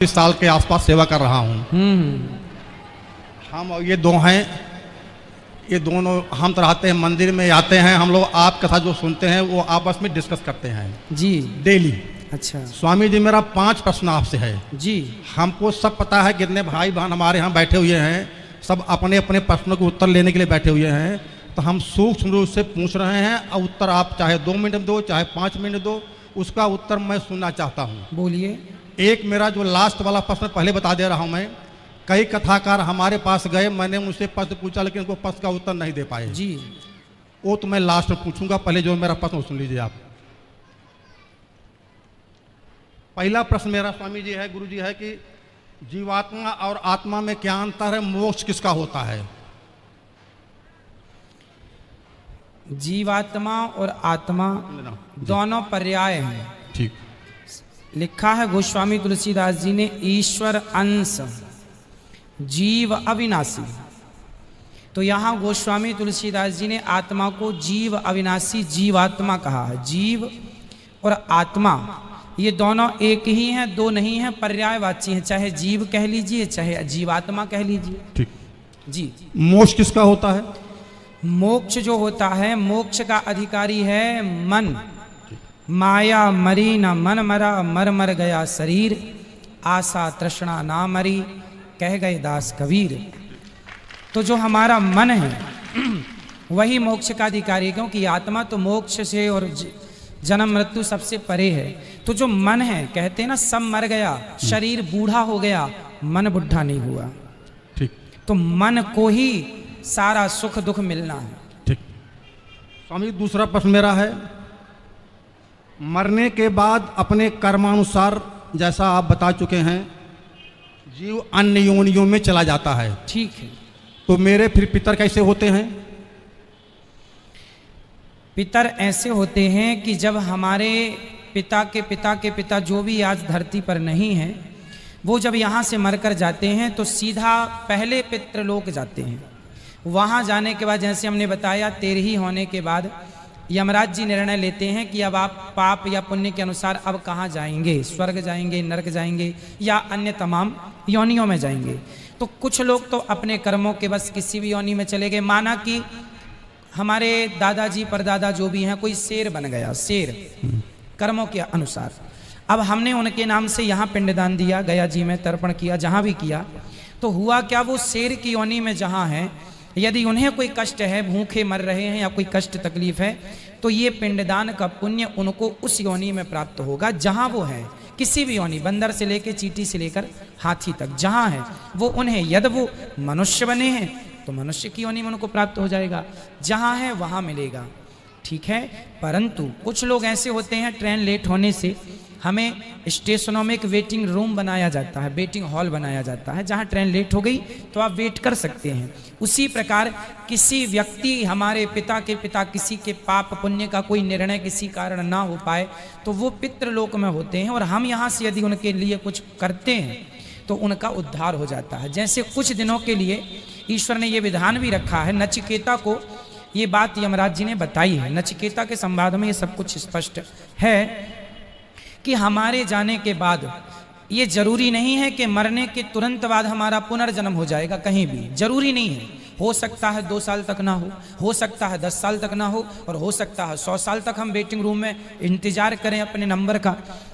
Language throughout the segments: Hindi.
20 साल के आसपास सेवा कर रहा हूँ। हम और ये दो हैं, ये दोनों हम तो रहते हैं मंदिर में आते हैं, हम लोग आप कथा जो सुनते हैं वो आपस में डिस्कस करते हैं जी डेली। अच्छा स्वामी जी, मेरा 5 प्रश्न आपसे है जी। हमको सब पता है कितने भाई बहन हमारे यहाँ बैठे हुए हैं, सब अपने अपने प्रश्नों के उत्तर लेने के लिए बैठे हुए हैं, तो हम सूक्ष्म रूप से पूछ रहे हैं और उत्तर आप चाहे 2 मिनट दो चाहे 5 मिनट दो, उसका उत्तर मैं सुनना चाहता हूँ। बोलिए। एक मेरा जो लास्ट वाला प्रश्न पहले बता दे रहा हूँ मैं, कई कथाकार हमारे पास गए, मैंने उनसे प्रश्न पूछा लेकिन उनको प्रश्न का उत्तर नहीं दे पाए जी। वो तो मैं लास्ट में पूछूंगा, पहले जो मेरा प्रश्न सुन लीजिए आप। पहला प्रश्न मेरा स्वामी जी है, गुरु जी है कि जीवात्मा और आत्मा में क्या अंतर है, मोक्ष किसका होता है? जीवात्मा और आत्मा दोनों पर्याय हैं। ठीक। लिखा है गोस्वामी तुलसीदास जी ने, ईश्वर अंश जीव अविनाशी। तो यहाँ गोस्वामी तुलसीदास जी ने आत्मा को जीव अविनाशी जीवात्मा कहा है। जीव और आत्मा ये दोनों एक ही हैं, दो नहीं हैं, पर्यायवाची हैं। चाहे जीव कह लीजिए चाहे जीवात्मा कह लीजिए। ठीक जी। मोक्ष किसका होता है? मोक्ष जो होता है, मोक्ष का अधिकारी है मन। माया मरी न मन मरा, मर मर गया शरीर, आशा तृष्णा ना मरी, कह गए दास कबीर। तो जो हमारा मन है वही मोक्ष का अधिकारी है, क्योंकि आत्मा तो मोक्ष से और जन्म मृत्यु सबसे परे है। तो जो मन है, कहते हैं ना सब मर गया, शरीर बूढ़ा हो गया, मन बुढ़ा नहीं हुआ। ठीक। तो मन को ही सारा सुख दुख मिलना है। ठीक। स्वामी दूसरा प्रश्न मेरा है, मरने के बाद अपने कर्मानुसार, जैसा आप बता चुके हैं, जीव अन्य योनियों में चला जाता है। ठीक है। तो मेरे फिर पितर कैसे होते हैं? पितर ऐसे होते हैं कि जब हमारे पिता के पिता के पिता जो भी आज धरती पर नहीं है, वो जब यहाँ से मरकर जाते हैं तो सीधा पहले पितृलोक जाते हैं। वहाँ जाने के बाद, जैसे हमने बताया, 13 होने के बाद यमराज जी निर्णय लेते हैं कि अब आप पाप या पुण्य के अनुसार अब कहाँ जाएंगे, स्वर्ग जाएंगे, नरक जाएंगे या अन्य तमाम योनियों में जाएंगे। तो कुछ लोग तो अपने कर्मों के बस किसी भी योनि में चले गए। माना कि हमारे दादाजी परदादा जो भी हैं, कोई शेर बन गया, शेर कर्मों के अनुसार। अब हमने उनके नाम से यहाँ पिंडदान दिया, गया जी में तर्पण किया, जहाँ भी किया, तो हुआ क्या, वो शेर की योनि में जहाँ है, यदि उन्हें कोई कष्ट है, भूखे मर रहे हैं या कोई कष्ट तकलीफ है, तो ये पिंडदान का पुण्य उनको उस योनि में प्राप्त होगा जहाँ वो है। किसी भी योनि, बंदर से लेकर चींटी से लेकर हाथी तक जहाँ है वो उन्हें, यदि वो मनुष्य बने हैं तो मनुष्य की योनि में उनको प्राप्त हो जाएगा, जहाँ है वहाँ मिलेगा। ठीक है। परंतु कुछ लोग ऐसे होते हैं, ट्रेन लेट होने से हमें स्टेशनों में एक वेटिंग रूम बनाया जाता है, वेटिंग हॉल बनाया जाता है, जहाँ ट्रेन लेट हो गई तो आप वेट कर सकते हैं। उसी प्रकार किसी व्यक्ति, हमारे पिता के पिता, किसी के पाप पुण्य का कोई निर्णय किसी कारण ना हो पाए तो वो पितृलोक में होते हैं, और हम यहाँ से यदि उनके लिए कुछ करते हैं तो उनका उद्धार हो जाता है। जैसे कुछ दिनों के लिए ईश्वर ने ये विधान भी रखा है, नचिकेता को ये बात यमराज जी ने बताई है। नचिकेता के संवाद में ये सब कुछ स्पष्ट है कि हमारे जाने के बाद ये जरूरी नहीं है कि मरने के तुरंत बाद हमारा पुनर्जन्म हो जाएगा, कहीं भी जरूरी नहीं है। हो सकता है 2 साल तक ना हो सकता है 10 साल तक ना हो, और हो सकता है 100 साल तक हम वेटिंग रूम में इंतजार करें अपने नंबर का।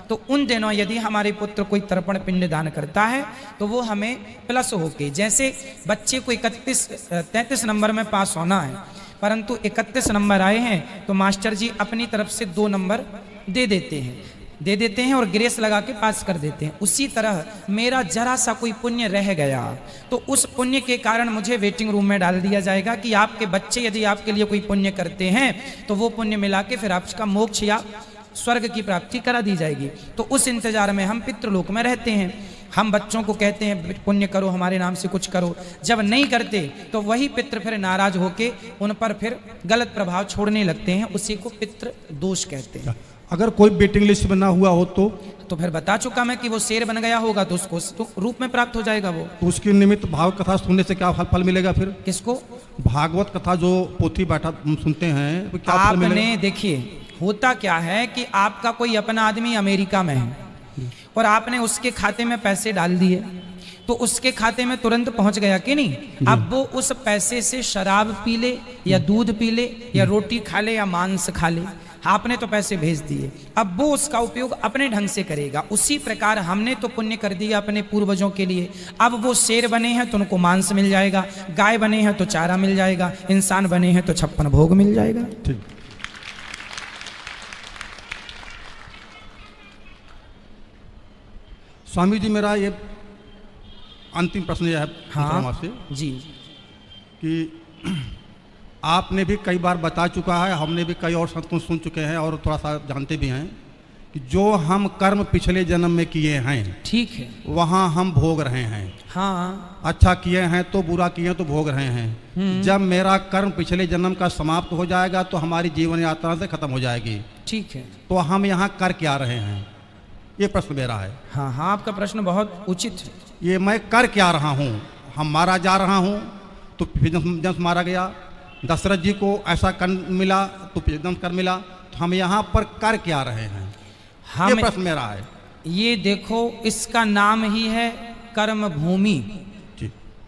तो उन दिनों यदि हमारे पुत्र कोई तर्पण पिंड दान करता है तो वो हमें प्लस होके, जैसे बच्चे को 33 नंबर में पास होना है, परंतु 31 नंबर आए हैं तो मास्टर जी अपनी तरफ से 2 नंबर दे देते हैं और ग्रेस लगा के पास कर देते हैं। उसी तरह मेरा जरा सा कोई पुण्य रह गया तो उस पुण्य के कारण मुझे वेटिंग रूम में डाल दिया जाएगा कि आपके बच्चे यदि आपके लिए कोई पुण्य करते हैं तो वो पुण्य मिला के फिर आपका मोक्ष या स्वर्ग की प्राप्ति करा दी जाएगी। तो उस इंतजार में हम पितृलोक में रहते हैं। हम बच्चों को कहते हैं पुण्य करो, हमारे नाम से कुछ करो। जब नहीं करते तो वही पितृ फिर नाराज होके उन पर फिर गलत प्रभाव छोड़ने लगते हैं, उसी को पितृ दोष कहते हैं। अगर कोई वेटिंग लिस्ट में ना हुआ हो तो फिर बता चुका मैं कि वो शेर बन गया होगा तो उसको तो रूप में प्राप्त हो जाएगा वो। तो उसके निमित्त भागवत कथा सुनने से क्या फल मिलेगा? फिर किसको? भागवत कथा जो पोथी बैठा सुनते हैं, क्या आपने देखिए, होता क्या है कि आपका कोई अपना आदमी अमेरिका में है, और आपने उसके खाते में पैसे डाल दिए, तो उसके खाते में तुरंत पहुंच गया कि नहीं? अब वो उस पैसे से शराब पी ले या दूध पी ले या रोटी खा ले या मांस खा ले, आपने तो पैसे भेज दिए, अब वो उसका उपयोग अपने ढंग से करेगा। उसी प्रकार हमने तो पुण्य कर दिया अपने पूर्वजों के लिए, अब वो शेर बने हैं तो उनको मांस मिल जाएगा, गाय बने हैं तो चारा मिल जाएगा, इंसान बने हैं तो 56 भोग मिल जाएगा। ठीक। स्वामी जी, मेरा ये अंतिम प्रश्न यह है आपसे जी कि आपने भी कई बार बता चुका है, हमने भी कई और संतों सुन चुके हैं और थोड़ा सा जानते भी हैं कि जो हम कर्म पिछले जन्म में किए हैं, ठीक है, वहाँ हम भोग रहे हैं। हाँ, अच्छा किए हैं तो बुरा किए तो भोग रहे हैं। जब मेरा कर्म पिछले जन्म का समाप्त हो जाएगा तो हमारी जीवन यात्रा से खत्म हो जाएगी, ठीक है, तो हम यहाँ कर क्या रहे हैं, ये प्रश्न मेरा है। हाँ हाँ, आपका प्रश्न बहुत उचित है। ये मैं कर क्या रहा हूँ? हम मारा जा रहा हूँ तो फिर जन्म मारा गया, दशरथ जी को ऐसा कर मिला तो फिर जन्म कर मिला, तो हम यहाँ पर कर क्या रहे हैं, ये प्रश्न मेरा है। ये देखो, इसका नाम ही है कर्म भूमि,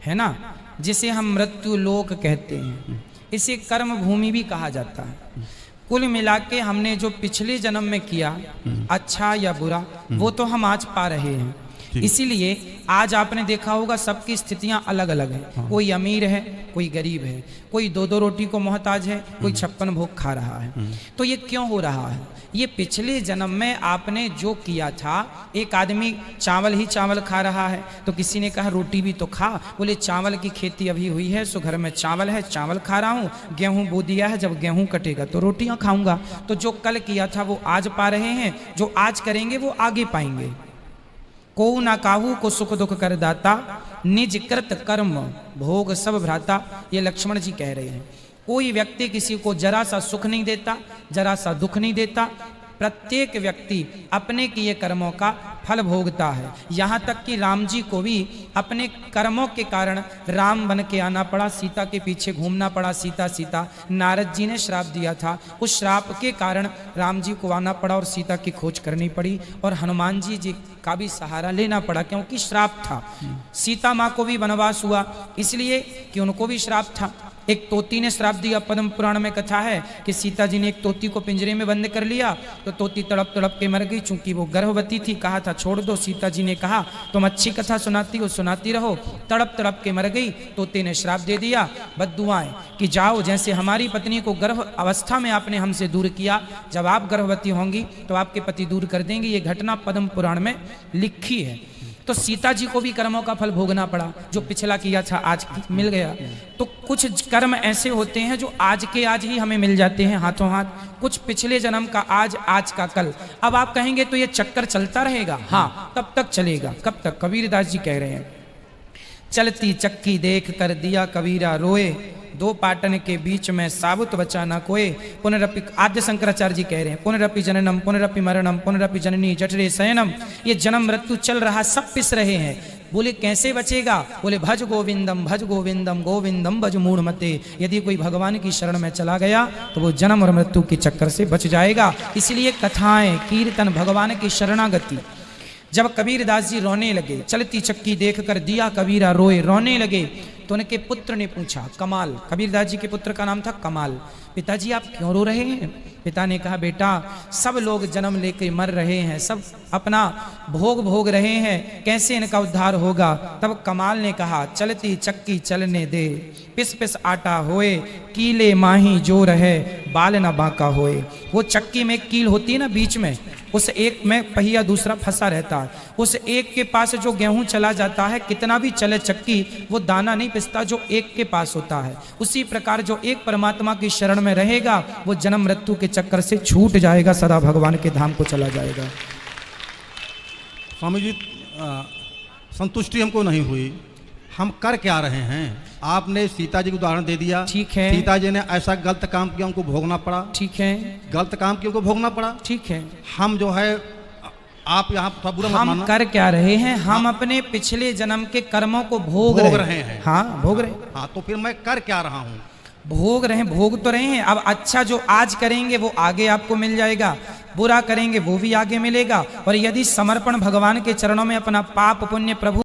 है ना, जिसे हम मृत्यु लोक कहते हैं, इसे कर्म भूमि भी कहा जाता है। कुल मिला के हमने जो पिछले जन्म में किया, अच्छा या बुरा, वो तो हम आज पा रहे हैं। इसीलिए आज आपने देखा होगा सबकी स्थितियां अलग अलग हैं। हाँ। कोई अमीर है, कोई गरीब है, कोई 2-2 रोटी को मोहताज है, कोई 56 भोग खा रहा है। तो ये क्यों हो रहा है? ये पिछले जन्म में आपने जो किया था। एक आदमी चावल ही चावल खा रहा है, तो किसी ने कहा रोटी भी तो खा, बोले चावल की खेती अभी हुई है, सो घर में चावल है, चावल खा रहा हूँ, गेहूं बो दिया है, जब गेहूं कटेगा तो रोटियां खाऊंगा। तो जो कल किया था वो आज पा रहे हैं, जो आज करेंगे वो आगे पाएंगे। को ना काहू को सुख दुख कर दाता, निज कृत कर्म भोग सब भ्राता, ये लक्ष्मण जी कह रहे हैं। कोई व्यक्ति किसी को जरा सा सुख नहीं देता, जरा सा दुख नहीं देता, प्रत्येक व्यक्ति अपने किए कर्मों का फल भोगता है। यहाँ तक कि राम जी को भी अपने कर्मों के कारण राम बन के आना पड़ा, सीता के पीछे घूमना पड़ा, सीता सीता। नारद जी ने श्राप दिया था, उस श्राप के कारण राम जी को आना पड़ा और सीता की खोज करनी पड़ी, और हनुमान जी का भी सहारा लेना पड़ा, क्योंकि श्राप था। सीता माँ को भी वनवास हुआ इसलिए कि उनको भी श्राप था। एक तोती ने श्राप दिया, पद्म पुराण में कथा है कि सीता जी ने एक तोती को पिंजरे में बंद कर लिया, तो तोती तड़प तड़प के मर गई। चूंकि वो गर्भवती थी, कहा था छोड़ दो, सीता जी ने कहा तुम अच्छी कथा सुनाती हो, सुनाती रहो, तड़प तड़प के मर गई। तोते ने श्राप दे दिया, बद्दुआएं कि जाओ, जैसे हमारी पत्नी को गर्भ अवस्था में आपने हमसे दूर किया, जब आप गर्भवती होंगी तो आपके पति दूर कर देंगे। ये घटना पद्म पुराण में लिखी है। तो सीता जी को भी कर्मों का फल भोगना पड़ा, जो पिछला किया था आज मिल गया। तो कुछ कर्म ऐसे होते हैं जो आज के आज ही हमें मिल जाते हैं हाथों हाथ, कुछ पिछले जन्म का आज, आज का कल। अब आप कहेंगे तो ये चक्कर चलता रहेगा? हाँ, तब तक चलेगा। कब तक? कबीरदास जी कह रहे हैं, चलती चक्की देख कर दिया कबीरा रोए, दो पाटन के बीच में साबुत बचा न कोई। पुनरपि, आद्य शंकराचार्य जी कह रहे हैं, पुनरपि जननम पुनरपि मरणम पुनरपि जननी जठरे शयनम। ये जन्म मृत्यु चल रहा, सब पिस रहे हैं। बोले कैसे बचेगा? बोले भज गोविंदम गोविंदम भज मूढ़मते। यदि कोई भगवान की शरण में चला गया तो वो जन्म और मृत्यु के चक्कर से बच जाएगा। इसलिए कथाएं, कीर्तन, भगवान की शरणागति। जब कबीरदास जी रोने लगे, चलती चक्की देख कर दिया कबीरा रोए, रोने लगे, तो उनके पुत्र ने पूछा, कमाल, कबीरदास जी के पुत्र का नाम था कमाल, पिताजी आप क्यों रो रहे हैं? पिता ने कहा, बेटा सब लोग जन्म लेके मर रहे हैं, सब अपना भोग भोग रहे हैं, कैसे इनका उद्धार होगा? तब कमाल ने कहा, चलती चक्की चलने दे, पिस पिस आटा होए, कीले माही जो रहे, बाल न बांका होए। वो चक्की में कील होती है ना बीच में, उस एक में पहिया दूसरा फंसा रहता है, उस एक के पास जो गेहूं चला जाता है, कितना भी चले चक्की, वो दाना नहीं पिसता जो एक के पास होता है। उसी प्रकार जो एक परमात्मा की शरण में रहेगा वो जन्म मृत्यु के चक्कर से छूट जाएगा, सदा भगवान के धाम को चला जाएगा। स्वामी जी, संतुष्टि हमको नहीं हुई, हम कर क्या रहे हैं? आपने सीता जी को उदाहरण दे दिया, ठीक है, सीता जी ने ऐसा गलत काम किया, उनको भोगना पड़ा, ठीक है, गलत काम किया उनको भोगना पड़ा, ठीक है। हम जो है, आप यहाँ बुरा मत हम मानना, कर क्या रहे हैं? हम अपने पिछले जन्म के कर्मों को भोग रहे हैं। हाँ, भोग रहे। हाँ, तो फिर मैं कर क्या रहा हूँ? भोग रहे, भोग तो रहे हैं, अब अच्छा जो आज करेंगे वो आगे आपको मिल जाएगा, बुरा करेंगे वो भी आगे मिलेगा। और यदि समर्पण भगवान के चरणों में अपना पाप पुण्य प्रभु